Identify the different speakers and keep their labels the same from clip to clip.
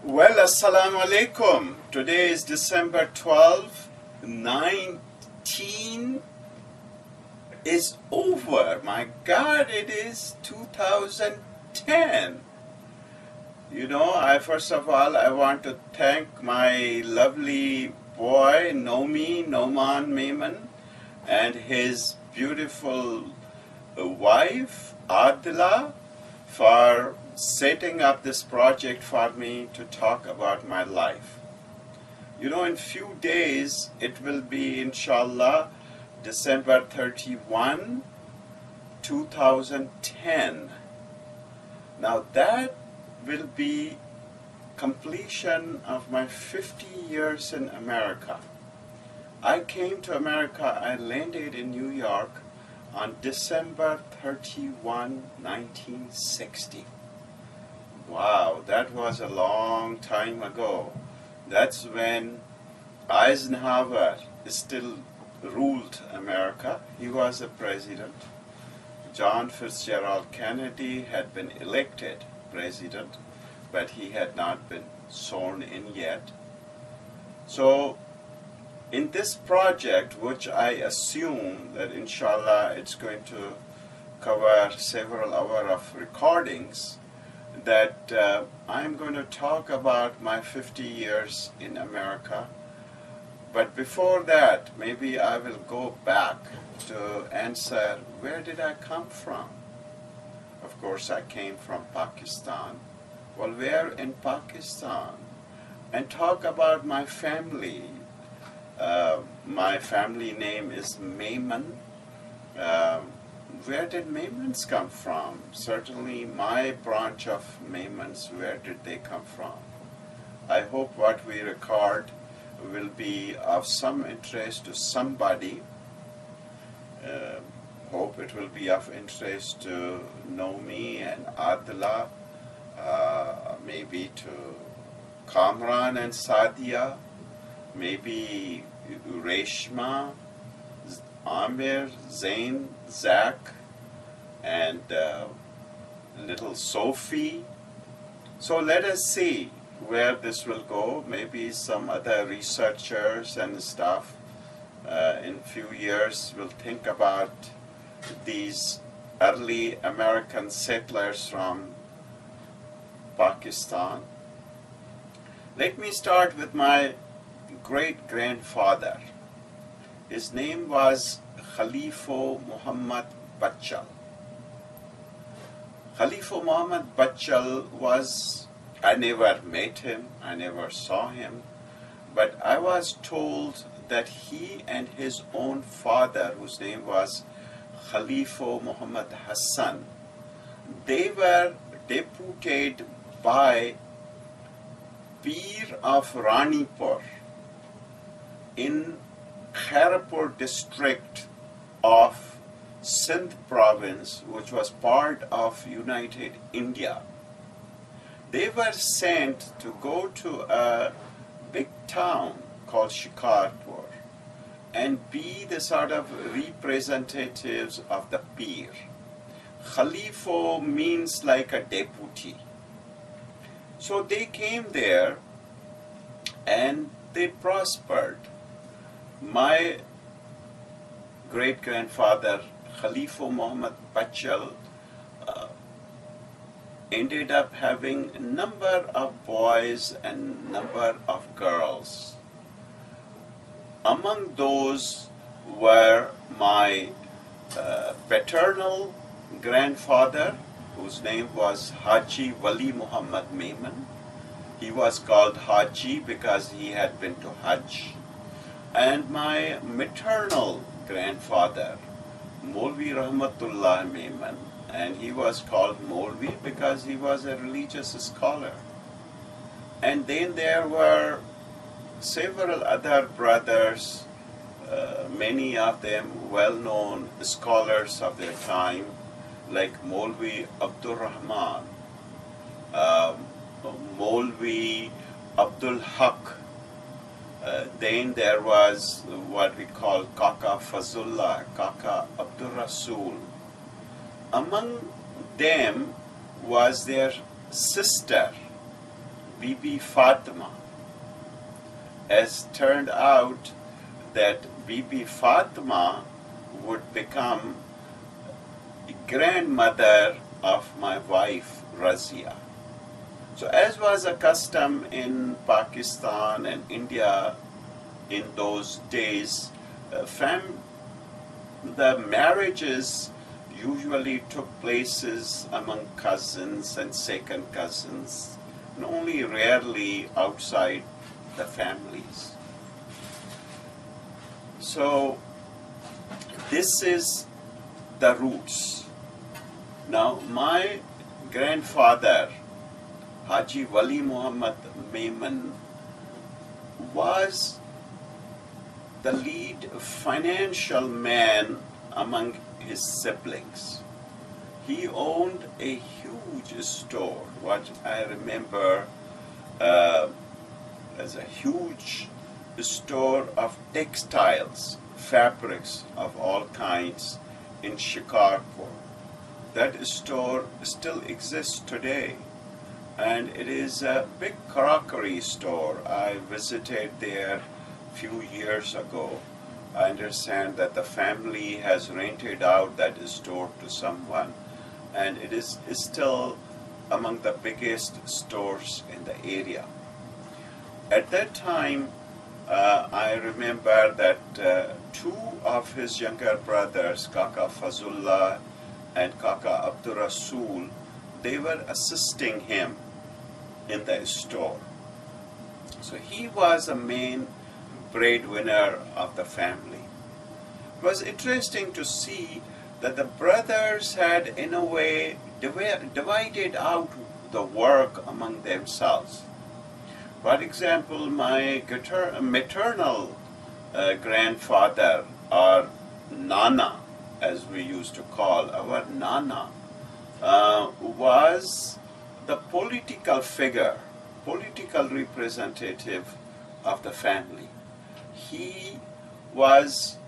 Speaker 1: Well, Assalamu alaikum. Today is December 12, 19 is over. My God, it is 2010. First of all, I want to thank my lovely boy, Noman Memon, and his beautiful wife, Adila, for setting up this project for me to talk about my life. In few days, it will be, inshallah, December 31, 2010. Now that will be completion of my 50 years in America. I came to America, I landed in New York on December 31, 1960. Wow, that was a long time ago. That's when Eisenhower still ruled America. He was a president. John Fitzgerald Kennedy had been elected president, but he had not been sworn in yet. So in this project, which I assume that inshallah it's going to cover several hours of recordings, that I'm going to talk about my 50 years in America. But before that, maybe I will go back to answer, where did I come from? Of course, I came from Pakistan. Well, where in Pakistan? And talk about my family. My family name is Memon. Where did Memons come from? Certainly my branch of Memons, where did they come from? I hope what we record will be of some interest to somebody. Hope it will be of interest to Nomi and Adla, maybe to Kamran and Sadia, maybe Reshma, Amir, Zain, Zach, and little Sophie. So let us see where this will go. Maybe some other researchers and stuff in few years will think about these early American settlers from Pakistan. Let me start with my great-grandfather. His name was Khalifa Muhammad Bachal. Khalifa Muhammad Bachal was, I never met him, I never saw him, but I was told that he and his own father, whose name was Khalifa Muhammad Hassan, they were deputed by Pir of Ranipur in Shikarpur district of Sindh province, which was part of United India. They were sent to go to a big town called Shikarpur and be the sort of representatives of the Pir. Khalifa means like a deputy. So they came there and they prospered. My great-grandfather, Khalifa Muhammad Bachal, ended up having a number of boys and number of girls. Among those were my paternal grandfather, whose name was Haji Wali Muhammad Memon. He was called Haji because he had been to Hajj. And my maternal grandfather, Maulvi Rahmatullah Memon, and he was called Maulvi because he was a religious scholar. And then there were several other brothers, many of them well-known scholars of their time, like Maulvi Abdul Rahman, Maulvi Abdul Haq. Then there was what we call Kaka Fazullah, Kaka Abdul Rasul. Among them was their sister, Bibi Fatima. As turned out that Bibi Fatima would become grandmother of my wife Razia. So as was a custom in Pakistan and India in those days, the marriages usually took places among cousins and second cousins, and only rarely outside the families. So this is the roots. Now my grandfather, Haji Wali Muhammad Memon, was the lead financial man among his siblings. He owned a huge store, what I remember as a huge store of textiles, fabrics of all kinds in Shikarpur. That store still exists today, and it is a big crockery store. I visited there a few years ago. I understand that the family has rented out that store to someone, and it is still among the biggest stores in the area. At that time, I remember that two of his younger brothers, Kaka Fazullah and Kaka Abdur Rasul, they were assisting him in the store. So he was a main breadwinner of the family. It was interesting to see that the brothers had, in a way, divided out the work among themselves. For example, my maternal grandfather, or Nana, as we used to call our Nana, was the political figure, political representative of the family. He was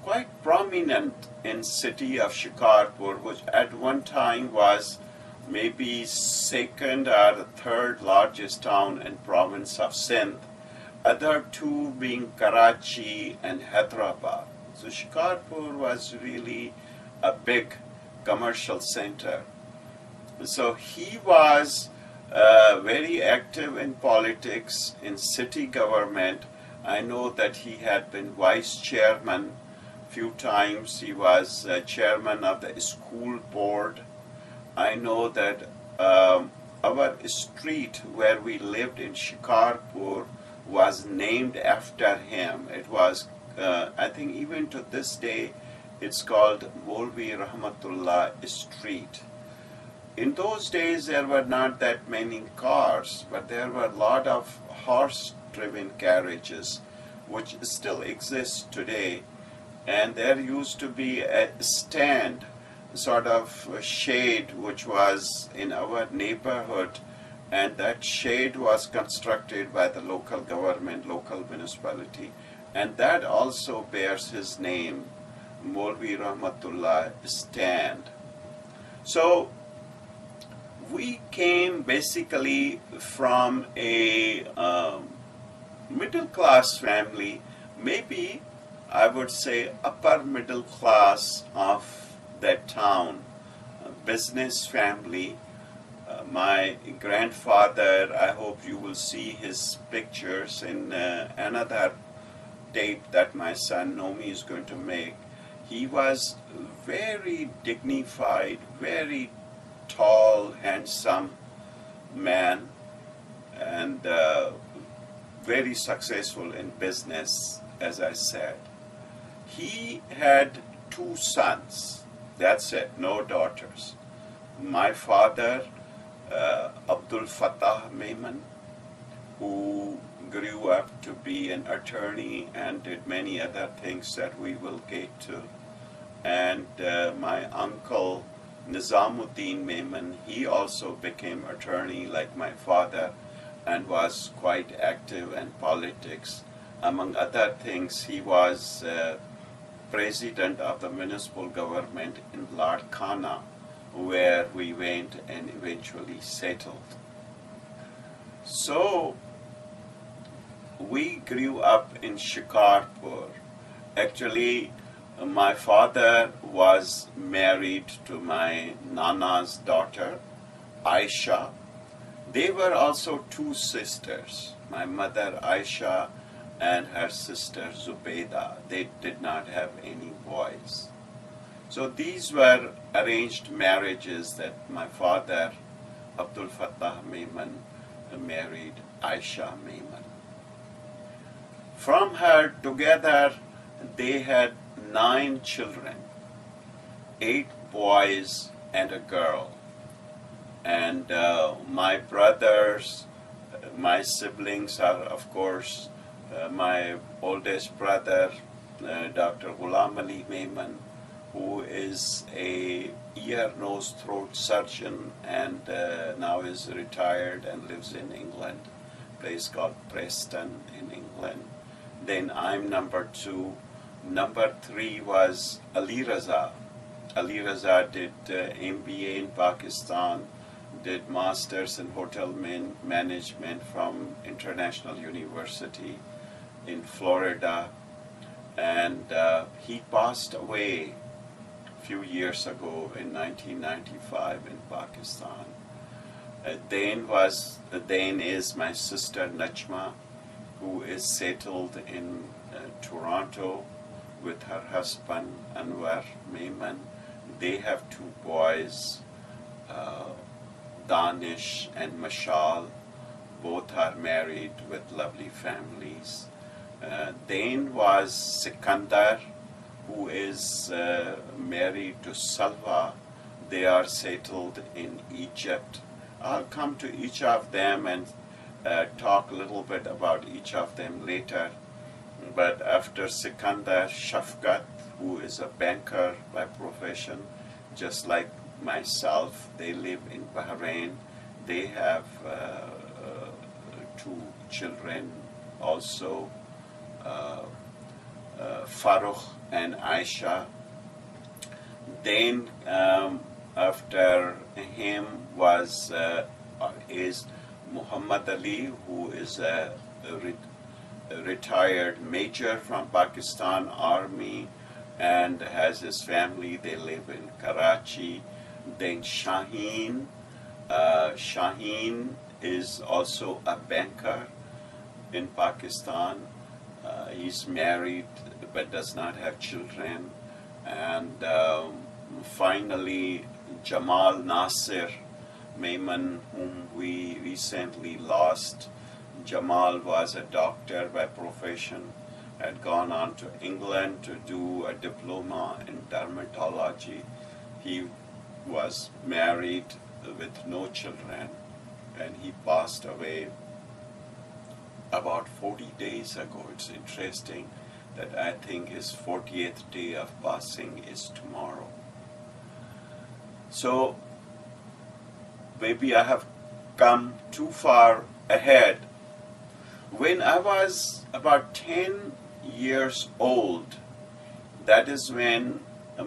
Speaker 1: quite prominent in city of Shikarpur, which at one time was maybe second or the third largest town in province of Sindh, other two being Karachi and Hyderabad. So Shikarpur was really a big commercial center. So he was very active in politics, in city government. I know that he had been vice chairman few times. He was chairman of the school board. I know that our street where we lived in Shikarpur was named after him. It was, I think even to this day, it's called Molvi Rahmatullah Street. In those days, there were not that many cars, but there were a lot of horse-driven carriages, which still exist today. And there used to be a stand, sort of a shade, which was in our neighborhood, and that shade was constructed by the local government, local municipality, and that also bears his name, Molvi Rahmatullah Stand. So we came basically from a middle class family, maybe I would say upper middle class of that town, a business family. My grandfather, I hope you will see his pictures in another tape that my son Nomi is going to make. He was very dignified, very tall, handsome man, and very successful in business, as I said. He had two sons, that's it, no daughters. My father, Abdul Fattah Memon, who grew up to be an attorney and did many other things that we will get to. And my uncle, Nizamuddin Memon, he also became attorney like my father and was quite active in politics. Among other things, he was president of the municipal government in Larkana, where we went and eventually settled. So we grew up in Shikarpur. Actually, my father was married to my Nana's daughter, Aisha. They were also two sisters, my mother Aisha and her sister Zubayda. They did not have any boys. So these were arranged marriages that my father, Abdul Fattah Memon, married Aisha Memon. From her together, they had 9 children, 8 boys and a girl. And my brothers, my siblings are, of course, my oldest brother, Dr. Ghulam Ali Memon, who is a ear, nose, throat surgeon and now is retired and lives in England, a place called Preston in England. Then I'm number 2. Number 3 was Ali Raza. Ali Raza did MBA in Pakistan, did Masters in Hotel Management from International University in Florida, and he passed away a few years ago in 1995 in Pakistan. Then is my sister Najma, who is settled in Toronto with her husband Anwar Memon. They have 2 boys, Danish and Mashal. Both are married with lovely families. Then was Sikandar, who is married to Salwa. They are settled in Egypt. I'll come to each of them and talk a little bit about each of them later. But after Sikandar, Shafqat, who is a banker by profession, just like myself, they live in Bahrain. They have 2 children also, Farooq and Aisha. Then after him is Muhammad Ali, who is a retired major from Pakistan Army and has his family. They live in Karachi. Then Shaheen. Shaheen is also a banker in Pakistan. He's married but does not have children. And finally, Jamal Nasir Memon, whom we recently lost. Jamal was a doctor by profession, had gone on to England to do a diploma in dermatology. He was married with no children, and he passed away about 40 days ago. It's interesting that I think his 40th day of passing is tomorrow. So maybe I have come too far ahead. When I was about 10 years old, that is when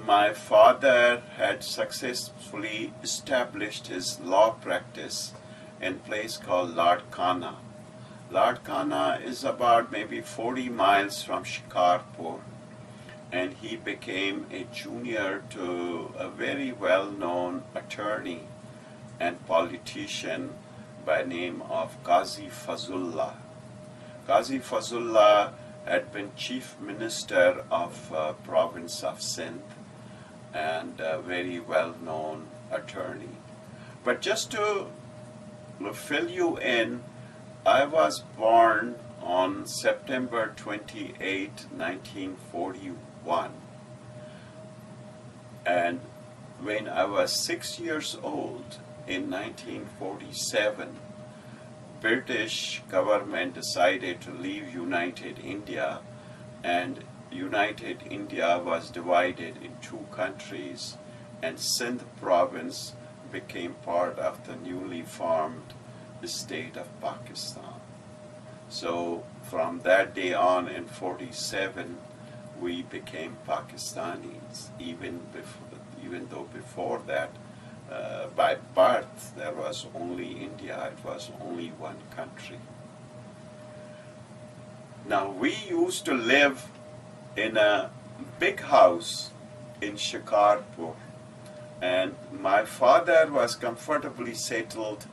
Speaker 1: my father had successfully established his law practice in a place called Lardkhana. Lardkhana is about maybe 40 miles from Shikarpur, and he became a junior to a very well-known attorney and politician by name of Qazi Fazullah. Qazi Fazullah had been chief minister of province of Sindh and a very well-known attorney. But just to fill you in, I was born on September 28, 1941. And when I was 6 years old in 1947, British government decided to leave United India, and United India was divided in 2 countries, and Sindh province became part of the newly formed state of Pakistan. So from that day on in 47, we became Pakistanis, even though before that By birth, there was only India, it was only one country. Now, we used to live in a big house in Shikarpur, and my father was comfortably settled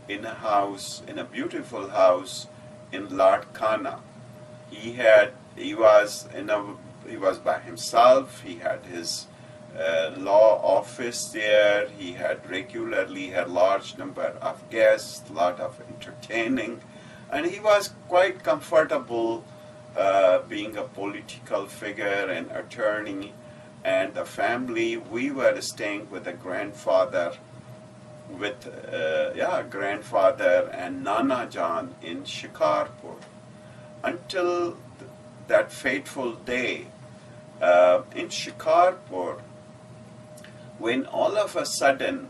Speaker 1: in a house, in a beautiful house in Larkana. He was by himself. He had his law office there. He had large number of guests, lot of entertaining, and he was quite comfortable being a political figure and attorney. And the family, we were staying with a grandfather, grandfather and Nana Jan in Shikarpur until that fateful day in Shikarpur, when all of a sudden,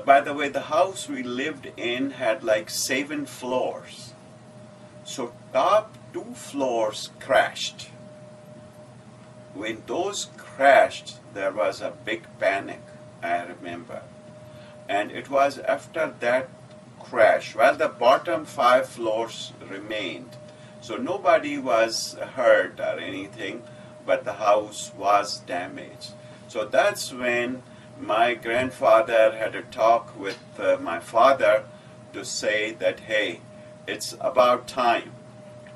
Speaker 1: by the way, the house we lived in had like 7 floors. So top 2 floors crashed. When those crashed, there was a big panic, I remember. And it was after that crash, while the bottom 5 floors remained. So nobody was hurt or anything, but the house was damaged. So that's when my grandfather had a talk with my father to say that, hey, it's about time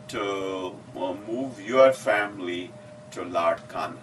Speaker 1: to move your family to Larkana.